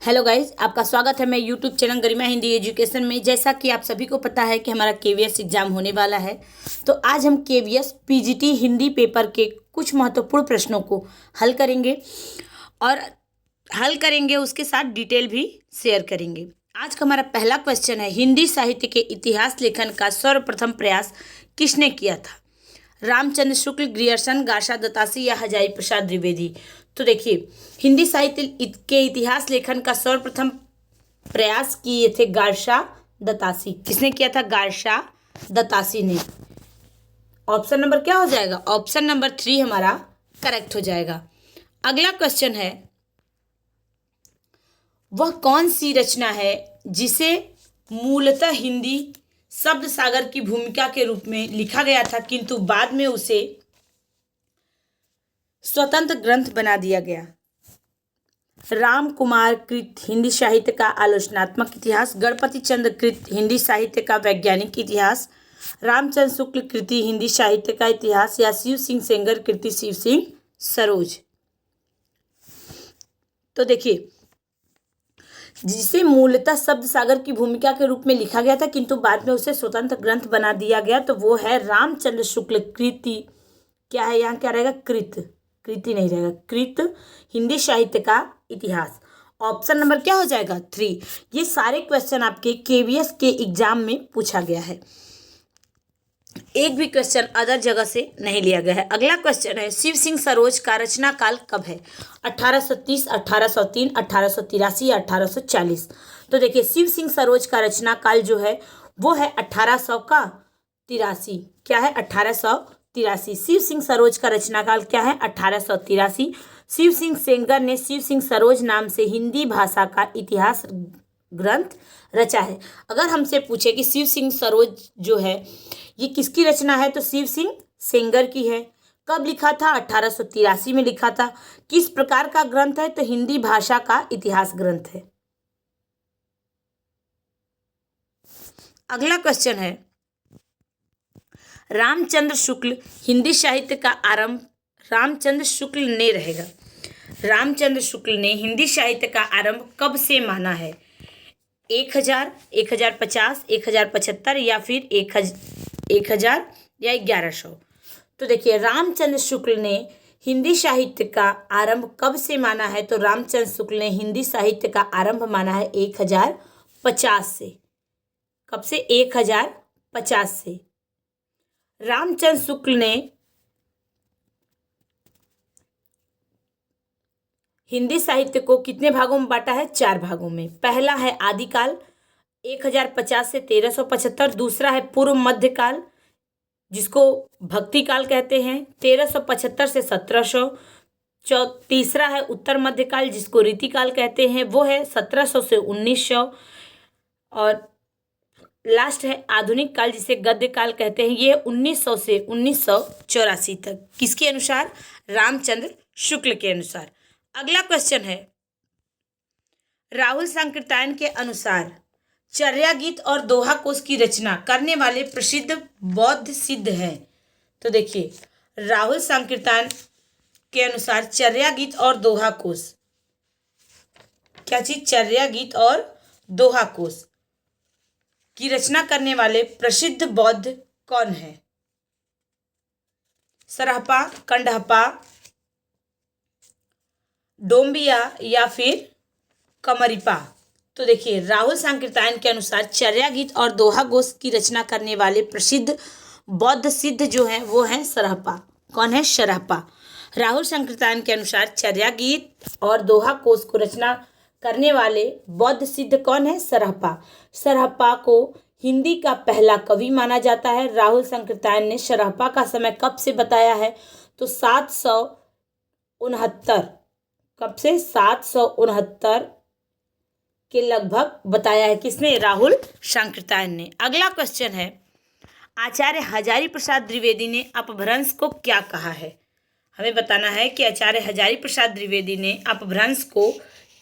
Hello guys, आपका स्वागत है। मैं यूट्यूब चैनल गरिमा हिंदी एजुकेशन में। जैसा कि आप सभी को पता है कि हमारा केवीएस एग्जाम होने वाला है, तो आज हम केवीएस पीजीटी हिंदी पेपर के कुछ महत्वपूर्ण प्रश्नों को हल करेंगे और उसके साथ डिटेल भी शेयर करेंगे। आज का हमारा पहला क्वेश्चन है, हिंदी साहित्य के इतिहास लेखन का सर्वप्रथम प्रयास किसने किया था? रामचंद्र शुक्ल, ग्रियर्सन, गार्षा दत्तासी या हजारी प्रसाद द्विवेदी? तो देखिए, हिंदी साहित्य के इतिहास लेखन का सर्वप्रथम प्रयास किए थे गार्षा दत्तासी। किसने किया था? गार्षा दत्तासी ने। ऑप्शन नंबर क्या हो जाएगा? ऑप्शन नंबर 3 हमारा करेक्ट हो जाएगा। अगला क्वेश्चन है, वह कौन सी रचना है जिसे मूलतः हिंदी शब्द सागर की भूमिका के रूप में लिखा गया था, किंतु बाद में उसे स्वतंत्र ग्रंथ बना दिया गया? राम कुमार कृत हिंदी साहित्य का आलोचनात्मक इतिहास, गणपति चंद्र कृत हिंदी साहित्य का वैज्ञानिक इतिहास, रामचंद्र शुक्ल कृति हिंदी साहित्य का इतिहास या शिव सिंह सेंगर कृति शिव सिंह सरोज? तो देखिए, जिसे मूलतः शब्द सागर की भूमिका के रूप में लिखा गया था किंतु बाद में उसे स्वतंत्र ग्रंथ बना दिया गया, तो वो है रामचंद्र शुक्ल कृति। क्या है यहाँ? क्या रहेगा? कृत। कृति नहीं रहेगा, कृत हिंदी साहित्य का इतिहास। ऑप्शन नंबर क्या हो जाएगा? 3। ये सारे क्वेश्चन आपके केवीएस के एग्जाम में पूछा गया है, एक भी क्वेश्चन अदर जगह से नहीं लिया गया है। अगला क्वेश्चन है, शिव सिंह सरोज का रचना काल कब है? 1830, 1803, 1883 या 1840? तो देखिए, शिव सिंह सरोज का रचना काल जो है वो है 1800 का 83। क्या है? 1883। शिव सिंह सरोज का रचना काल क्या है? 1883। शिव सिंह सेंगर ने शिव सिंह सरोज नाम से हिंदी भाषा का इतिहास ग्रंथ रचा है। अगर हमसे पूछे कि शिव सिंह सरोज जो है ये किसकी रचना है, तो शिव सिंह सेंगर की है। कब लिखा था? 1883 में लिखा था। किस प्रकार का ग्रंथ है? तो हिंदी भाषा का इतिहास ग्रंथ है। अगला क्वेश्चन है, रामचंद्र शुक्ल हिंदी साहित्य का आरंभ रामचंद्र शुक्ल ने रहेगा। रामचंद्र शुक्ल ने हिंदी साहित्य का आरंभ कब से माना है? 1000, 1050, 1075 या फिर 1000 या 1100? तो देखिए, रामचंद्र शुक्ल ने हिंदी साहित्य का आरंभ कब से माना है? तो रामचंद्र शुक्ल ने हिंदी साहित्य का आरंभ माना है 1050 से। कब से? 1050 से। रामचंद्र शुक्ल ने हिंदी साहित्य को कितने भागों में बांटा है? 4 भागों में। पहला है आदिकाल 1050 से 1375, दूसरा है पूर्व मध्यकाल जिसको भक्ति काल कहते हैं 1375 से 1700, तीसरा है उत्तर मध्यकाल जिसको रीतिकाल कहते हैं, वो है 1700 से 1900, और लास्ट है आधुनिक काल जिसे गद्य काल कहते हैं, ये 1900 से 1984 तक। किसके अनुसार? रामचंद्र शुक्ल के अनुसार। अगला क्वेश्चन है, राहुल सांकृत्यायन के अनुसार चर्या गीत और दोहा कोश की रचना करने वाले प्रसिद्ध बौद्ध सिद्ध हैं। तो देखिए, राहुल सांकृत्यायन के अनुसार चर्या गीत और दोहा कोश, क्या चीज? चर्या गीत और दोहा कोश की रचना करने वाले प्रसिद्ध बौद्ध कौन है? सरहपा, कंडहपा, डोम्बिया या फिर कमरिपा? तो देखिए, राहुल सांकृत्यायन के अनुसार चर्या गीत और दोहा कोश की रचना करने वाले प्रसिद्ध बौद्ध सिद्ध जो हैं वो हैं सरहपा। कौन है? सरहपा। राहुल सांकृत्यायन के अनुसार चर्या गीत और दोहा कोश को रचना करने वाले बौद्ध सिद्ध कौन है? सरहपा। सरहपा को हिंदी का पहला कवि माना जाता है। राहुल सांकृत्यायन ने सरहपा का समय कब से बताया है? तो 769। कब से? 769 के लगभग बताया है। किसने? राहुल सांकृत्यायन ने। अगला क्वेश्चन है, आचार्य हजारी प्रसाद द्विवेदी ने अपभ्रंश को क्या कहा है? हमें बताना है कि आचार्य हजारी प्रसाद द्विवेदी ने अपभ्रंश को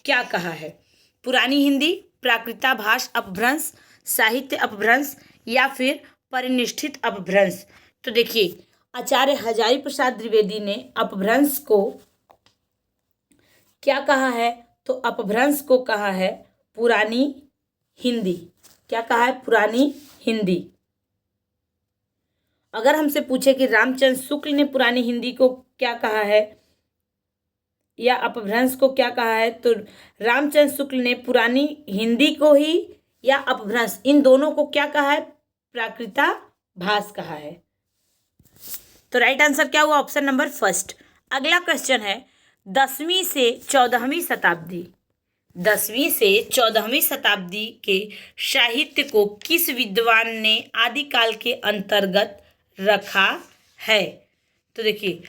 क्या कहा है। पुरानी हिंदी, प्राकृताभास अपभ्रंश, साहित्य अपभ्रंश या फिर परिनिष्ठित अपभ्रंश? तो देखिए, आचार्य हजारी प्रसाद द्विवेदी ने अपभ्रंश को क्या कहा है? तो अपभ्रंश को कहा है पुरानी हिंदी। क्या कहा है? पुरानी हिंदी। अगर हमसे पूछे कि रामचंद्र शुक्ल ने पुरानी हिंदी को क्या कहा है या अपभ्रंश को क्या कहा है, तो रामचंद्र शुक्ल ने पुरानी हिंदी को ही या अपभ्रंश, इन दोनों को क्या कहा है? प्राकृताभास कहा है। तो राइट आंसर क्या हुआ? Option number first. अगला क्वेश्चन है 10वीं से 14वीं शताब्दी। 10वीं से 14वीं शताब्दी के साहित्य को किस विद्वान ने आदिकाल के अंतर्गत रखा है? तो देखिए,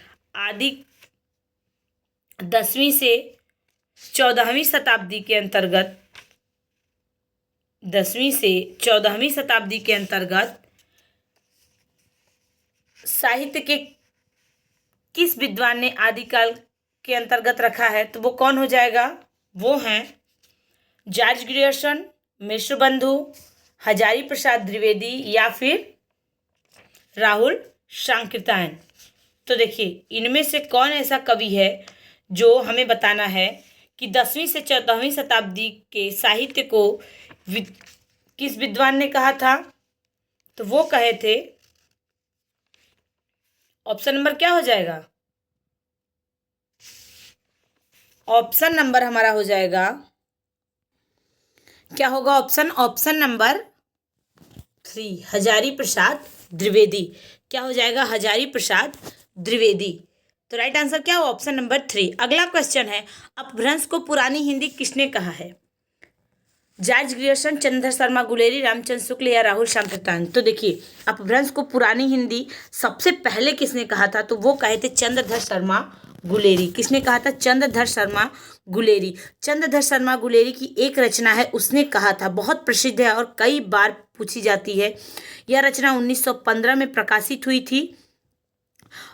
10वीं से 14वीं शताब्दी के अंतर्गत, 10वीं से 14वीं शताब्दी के अंतर्गत साहित्य के किस विद्वान ने आदिकाल के अंतर्गत रखा है, तो वो कौन हो जाएगा? वो हैं जॉर्ज ग्रियर्सन, मिश्र बंधु, हजारी प्रसाद द्विवेदी या फिर राहुल सांकृत्यायन। तो देखिए, इनमें से कौन ऐसा कवि है जो हमें बताना है कि 10वीं से 14वीं शताब्दी के साहित्य को किस विद्वान ने कहा था? तो वो कहे थे, ऑप्शन नंबर क्या हो जाएगा? ऑप्शन नंबर हमारा हो जाएगा, क्या होगा option? Option number 3, Hazari Prasad Dwivedi. क्या हो जाएगा? हजारी प्रसाद द्विवेदी। तो राइट आंसर क्या हो? Option number 3। अगला क्वेश्चन है, अपभ्रंश को पुरानी हिंदी किसने कहा है? जॉर्ज ग्रियर्सन, चंद्रधर शर्मा गुलेरी, रामचंद्र शुक्ल या राहुल सांकृत्यायन। तो देखिए, अपभ्रंश को पुरानी हिंदी सबसे पहले किसने कहा था? तो वो कहे थे चंद्रधर शर्मा गुलेरी। किसने कहा था? चंद्रधर शर्मा गुलेरी। चंद्रधर शर्मा गुलेरी की एक रचना है, उसने कहा था, बहुत प्रसिद्ध है और कई बार पूछी जाती है। यह रचना 1915 में प्रकाशित हुई थी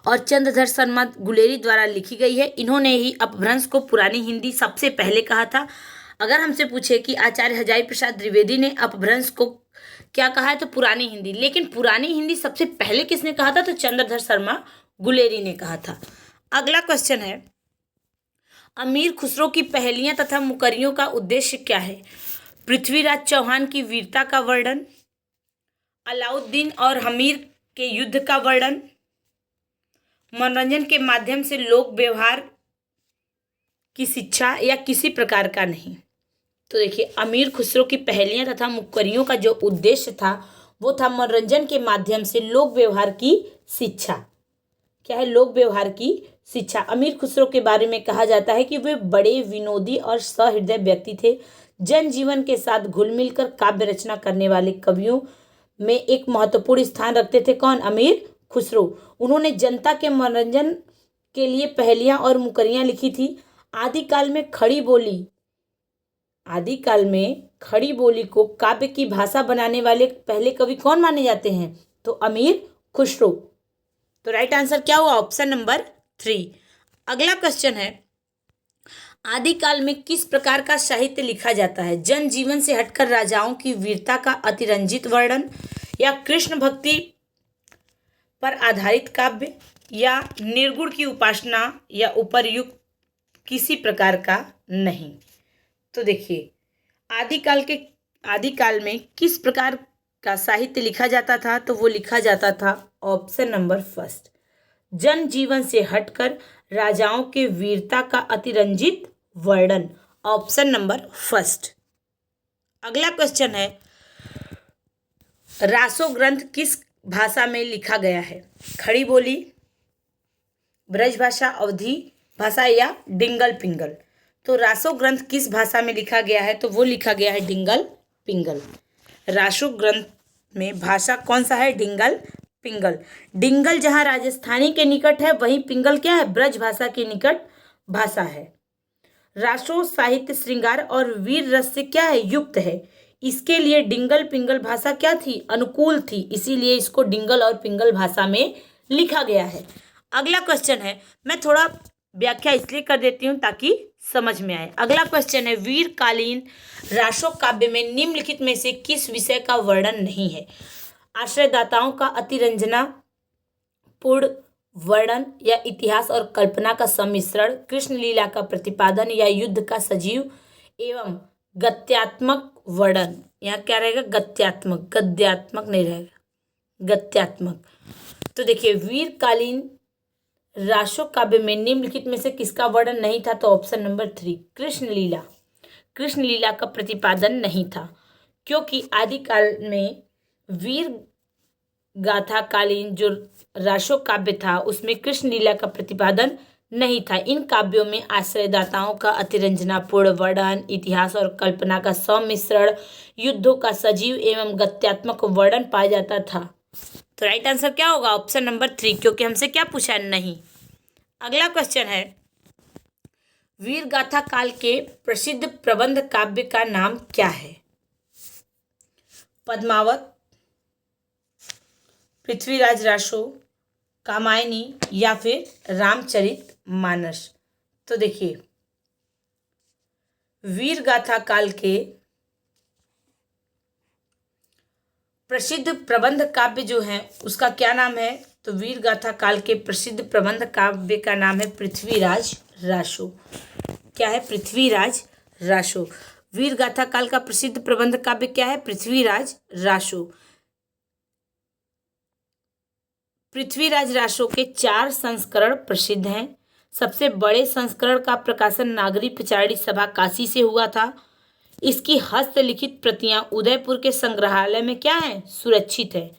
और चंद्रधर शर्मा गुलेरी द्वारा लिखी गई है। इन्होंने ही अपभ्रंश को पुरानी हिंदी सबसे पहले कहा था। अगर हमसे पूछे कि आचार्य हजारी प्रसाद द्विवेदी ने अपभ्रंश को क्या कहा है, तो पुरानी हिंदी। लेकिन पुरानी हिंदी सबसे पहले किसने कहा था? तो चंद्रधर शर्मा गुलेरी ने कहा था। अगला क्वेश्चन है, अमीर खुसरो की पहेलियां तथा मुकरियों का उद्देश्य क्या है? पृथ्वीराज चौहान की वीरता का वर्णन, अलाउद्दीन और हमीर के युद्ध का वर्णन, मनोरंजन के माध्यम से लोक व्यवहार की शिक्षा या किसी प्रकार का नहीं। तो देखिए, अमीर खुसरो की पहेलियां तथा मुकरियों का जो उद्देश्य था वो था मनोरंजन के माध्यम से लोक व्यवहार की शिक्षा। क्या है? लोक व्यवहार की शिक्षा। अमीर खुसरो के बारे में कहा जाता है कि वे बड़े विनोदी और सहृदय व्यक्ति थे। जनजीवन के साथ घुल मिल कर काव्य रचना करने वाले कवियों में एक महत्वपूर्ण स्थान रखते थे। कौन? अमीर खुसरो। उन्होंने जनता के मनोरंजन के लिए पहेलियां और मुकरियां लिखी थी। आदिकाल में खड़ी बोली को काव्य की भाषा बनाने वाले पहले कवि कौन माने जाते हैं? तो अमीर खुसरो। तो राइट आंसर क्या हुआ? Option number 3। अगला क्वेश्चन है, आदिकाल में किस प्रकार का साहित्य लिखा जाता है? जनजीवन से हटकर राजाओं की वीरता का अतिरंजित वर्णन, या कृष्ण भक्ति पर आधारित काव्य, या निर्गुण की उपासना, या उपर्युक्त किसी प्रकार का नहीं। तो देखिए, आदिकाल में किस प्रकार का साहित्य लिखा जाता था? तो वो लिखा जाता था, ऑप्शन नंबर फर्स्ट, जनजीवन से हटकर राजाओं के वीरता का अतिरंजित वर्णन, ऑप्शन नंबर फर्स्ट। अगला क्वेश्चन है, रासो ग्रंथ किस भाषा में लिखा गया है? खड़ी बोली, ब्रज भाषा, अवधी भाषा या डिंगल पिंगल। तो रासो ग्रंथ किस भाषा में लिखा गया है? तो वो लिखा गया है डिंगल पिंगल। रासो ग्रंथ में भाषा कौन सा है? डिंगल पिंगल। डिंगल जहाँ राजस्थानी के निकट है, वहीं पिंगल क्या है? ब्रज भाषा के निकट भाषा है। रासो साहित्य श्रृंगार और वीर रस से क्या है? युक्त है। इसके लिए डिंगल पिंगल भाषा क्या थी? अनुकूल थी, इसीलिए इसको डिंगल और पिंगल भाषा में लिखा गया है। अगला क्वेश्चन है, मैं थोड़ा व्याख्या इसलिए कर देती हूँ ताकि समझ में आए। अगला क्वेश्चन है, वीरकालीन रासो काव्य में निम्नलिखित में से किस विषय का वर्णन नहीं है? आश्रयदाताओं का अतिरंजना पूर्ण वर्णन या इतिहास और कल्पना का सम्मिश्रण, कृष्ण लीला का प्रतिपादन या युद्ध का सजीव एवं गद्यात्मक वर्णन। यहाँ क्या रहेगा? गद्यात्मक, गद्यात्मक नहीं रहेगा, गद्यात्मक। तो देखिए, वीरकालीन राशो काव्य में निम्नलिखित में से किसका वर्णन नहीं था? तो ऑप्शन नंबर 3, कृष्ण लीला। कृष्ण लीला का प्रतिपादन नहीं था, क्योंकि आदिकाल में वीर गाथा कालीन जो राशो काव्य था उसमें कृष्ण लीला का प्रतिपादन नहीं था। इन काव्यों में आश्रयदाताओं का अतिरंजनापूर्ण वर्णन, इतिहास और कल्पना का सम्मिश्रण, युद्धों का सजीव एवं गद्यात्मक वर्णन पाया जाता था। तो राइट आंसर क्या होगा? ऑप्शन नंबर 3, क्योंकि हमसे क्या पूछा है? नहीं। अगला क्वेश्चन है, वीर गाथा काल के प्रसिद्ध प्रबंध काव्य का नाम क्या है? पद्मावत, पृथ्वीराज राशो, कामायनी या फिर रामचरित मानस। तो देखिए, वीर गाथा काल के प्रसिद्ध प्रबंध काव्य जो है उसका क्या नाम है? तो वीर गाथा काल के प्रसिद्ध प्रबंध काव्य का नाम है पृथ्वीराज राशो। क्या है? पृथ्वीराज राशो। वीर गाथा काल का प्रसिद्ध प्रबंध काव्य क्या है? पृथ्वीराज राशो। पृथ्वीराज राशो के 4 संस्करण प्रसिद्ध हैं। सबसे बड़े संस्करण का प्रकाशन नागरी प्रचारणी सभा काशी से हुआ था। इसकी हस्तलिखित प्रतियां उदयपुर के संग्रहालय में क्या है? सुरक्षित है।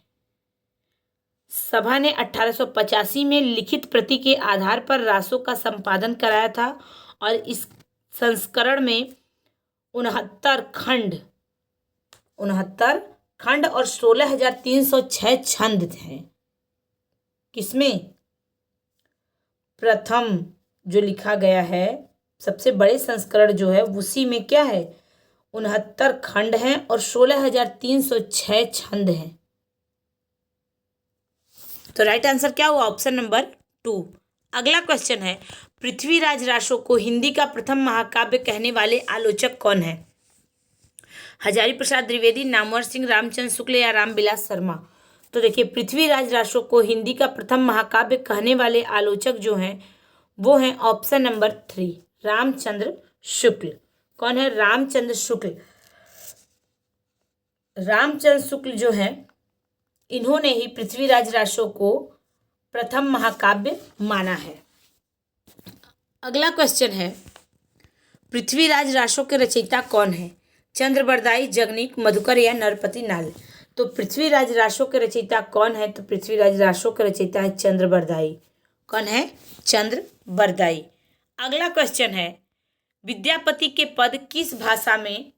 सभा ने 1885 में लिखित प्रति के आधार पर रासो का संपादन कराया था और इस संस्करण में 69 खंड और 16,306 छंद हैं। किसमें? प्रथम जो लिखा गया है, सबसे बड़े संस्करण जो है उसी में क्या है? 69 खंड हैं और 16,306 छंद हैं। तो राइट आंसर क्या हुआ? Option number 2। अगला क्वेश्चन है, पृथ्वीराज राशो को हिंदी का प्रथम महाकाव्य कहने वाले आलोचक कौन है? हजारी प्रसाद द्विवेदी, नामवर सिंह, रामचंद्र शुक्ल या रामविलास शर्मा। तो देखिए, पृथ्वीराज राशो को हिंदी का प्रथम महाकाव्य कहने वाले आलोचक जो हैं वो हैं ऑप्शन नंबर 3, रामचंद्र शुक्ल। कौन है? रामचंद्र शुक्ल। रामचंद्र शुक्ल जो है इन्होंने ही पृथ्वीराज राशो को प्रथम महाकाव्य माना है। अगला क्वेश्चन है, पृथ्वीराज राशो के रचयिता कौन है? चंद्रबरदाई, जगनीक, मधुकर या नरपति नाल। तो पृथ्वीराज राशो के रचयिता कौन है? तो पृथ्वीराज राशो के रचयिता है चंद्रबरदाई। कौन है? चंद्रबरदाई। अगला क्वेश्चन है, विद्यापति के पद किस भाषा में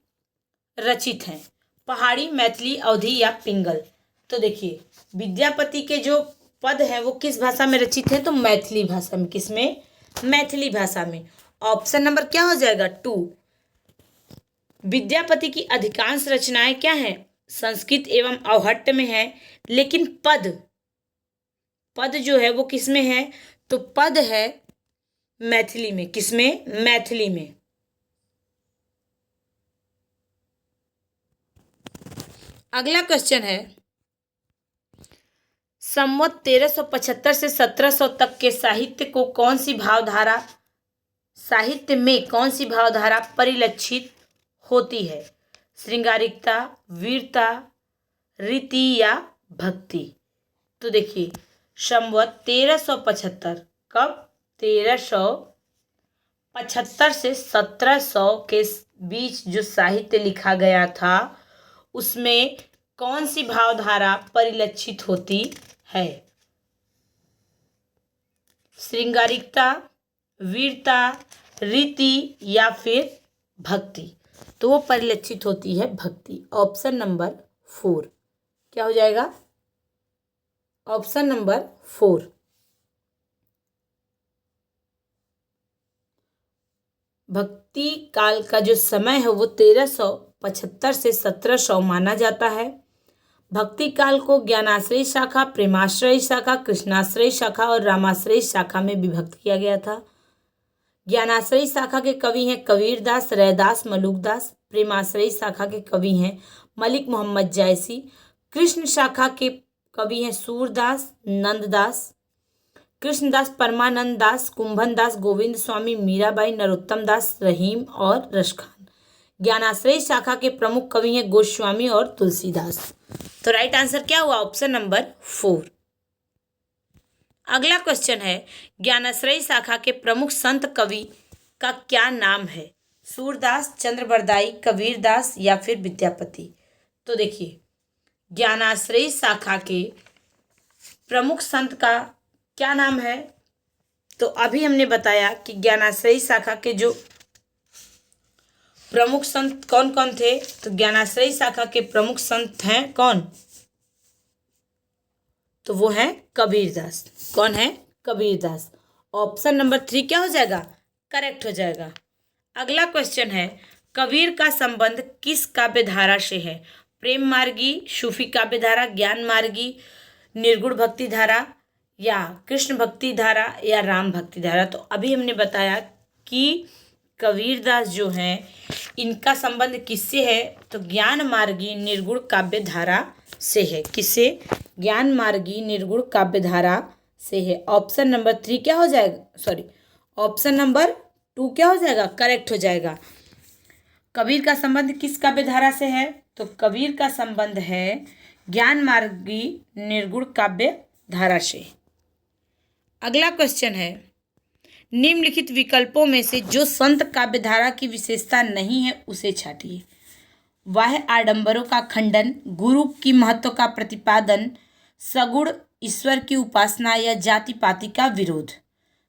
रचित हैं? पहाड़ी, मैथिली, अवधी या पिंगल। तो देखिए, विद्यापति के जो पद हैं वो किस भाषा में रचित है? तो मैथिली भाषा में। किसमें? मैथिली भाषा में। ऑप्शन नंबर क्या हो जाएगा? 2। विद्यापति की अधिकांश रचनाएं क्या हैं? संस्कृत एवं अवहट्ट में है, लेकिन पद जो है वो किसमें है? तो पद है मैथिली में। किसमें? मैथिली में। अगला क्वेश्चन है, संवत 1375 से 1700 तक के साहित्य में कौन सी भावधारा परिलक्षित होती है? श्रृंगारिकता, वीरता, रीति या भक्ति। तो देखिए, संवत 1375, कब? 1375 से 1700 के बीच जो साहित्य लिखा गया था उसमें कौन सी भावधारा परिलक्षित होती है? श्रृंगारिकता, वीरता, रीति या फिर भक्ति। तो वो परिलक्षित होती है भक्ति। ऑप्शन नंबर 4 क्या हो जाएगा? Option number 4। भक्ति काल का जो समय है वो 1375 से 1700 माना जाता है। भक्ति काल को ज्ञानाश्रय शाखा, प्रेमाश्रय शाखा, कृष्णाश्रय शाखा और रामाश्रय शाखा में विभक्त किया गया था। ज्ञानाश्रय शाखा के कवि हैं कबीरदास, रैदास, मलुकदास। प्रेमाश्रय शाखा के कवि हैं मलिक मोहम्मद जैसी। कृष्ण शाखा के कवि हैं सूरदास, नंददास। कृष्णदास, परमानंद दास, कुंभन दास, गोविंद स्वामी, मीराबाई, नरोत्तम दास, रहीम और रसखान। ज्ञानाश्रयी शाखा के प्रमुख कवि हैं गोस्वामी और तुलसीदास। तो राइट आंसर क्या हुआ? Option number 4। अगला क्वेश्चन है, ज्ञानाश्रयी शाखा के प्रमुख संत कवि का क्या नाम है? सूरदास, चंद्रबरदाई, कबीरदास या फिर विद्यापति। तो देखिए, ज्ञानाश्रयी शाखा के प्रमुख संत का क्या नाम है? तो अभी हमने बताया कि ज्ञानाश्रयी शाखा के जो प्रमुख संत कौन कौन थे। तो ज्ञानाश्रयी शाखा के प्रमुख संत हैं कौन? तो वो है कबीरदास। कौन है? कबीरदास। ऑप्शन नंबर 3 क्या हो जाएगा? करेक्ट हो जाएगा। अगला क्वेश्चन है, कबीर का संबंध किस काव्य धारा से है? प्रेम मार्गी, सूफी काव्य धारा, ज्ञान मार्गी, निर्गुण भक्ति धारा या कृष्ण भक्ति धारा या राम भक्ति धारा। तो अभी हमने बताया कि कबीरदास जो हैं इनका संबंध किससे है? तो ज्ञान मार्गी निर्गुण काव्य धारा से है। किससे? ज्ञान मार्गी निर्गुण काव्य धारा से है। ऑप्शन नंबर 3 क्या हो जाएगा? सॉरी, ऑप्शन नंबर 2 क्या हो जाएगा? करेक्ट हो जाएगा। कबीर का संबंध किस काव्य धारा से है? तो कबीर का संबंध है ज्ञान मार्गी निर्गुण काव्य धारा से। अगला क्वेश्चन है, निम्नलिखित विकल्पों में से जो संत काव्य धारा की विशेषता नहीं है उसे छांटिए। वह आडंबरों का खंडन, गुरु की महत्व का प्रतिपादन, सगुण ईश्वर की उपासना या जाति पाति का विरोध।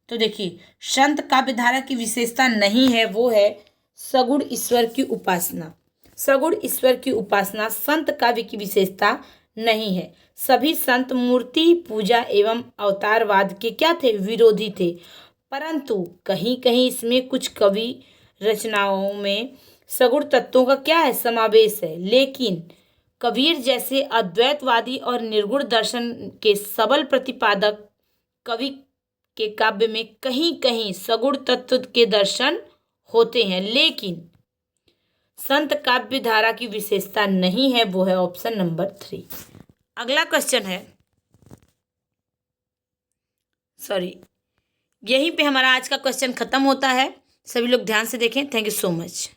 तो देखिए, संत काव्य धारा की विशेषता नहीं है, वो है सगुण ईश्वर की उपासना। सगुण ईश्वर की उपासना संत काव्य की विशेषता नहीं है। सभी संत मूर्ति पूजा एवं अवतारवाद के क्या थे? विरोधी थे। परंतु कहीं कहीं इसमें कुछ कवि रचनाओं में सगुण तत्वों का क्या है? समावेश है। लेकिन कबीर जैसे अद्वैतवादी और निर्गुण दर्शन के सबल प्रतिपादक कवि के काव्य में कहीं कहीं सगुण तत्व के दर्शन होते हैं, लेकिन संत काव्य धारा की विशेषता नहीं है, वो है ऑप्शन नंबर 3। अगला क्वेश्चन है, सॉरी, यहीं पे हमारा आज का क्वेश्चन खत्म होता है। सभी लोग ध्यान से देखें। Thank you so much.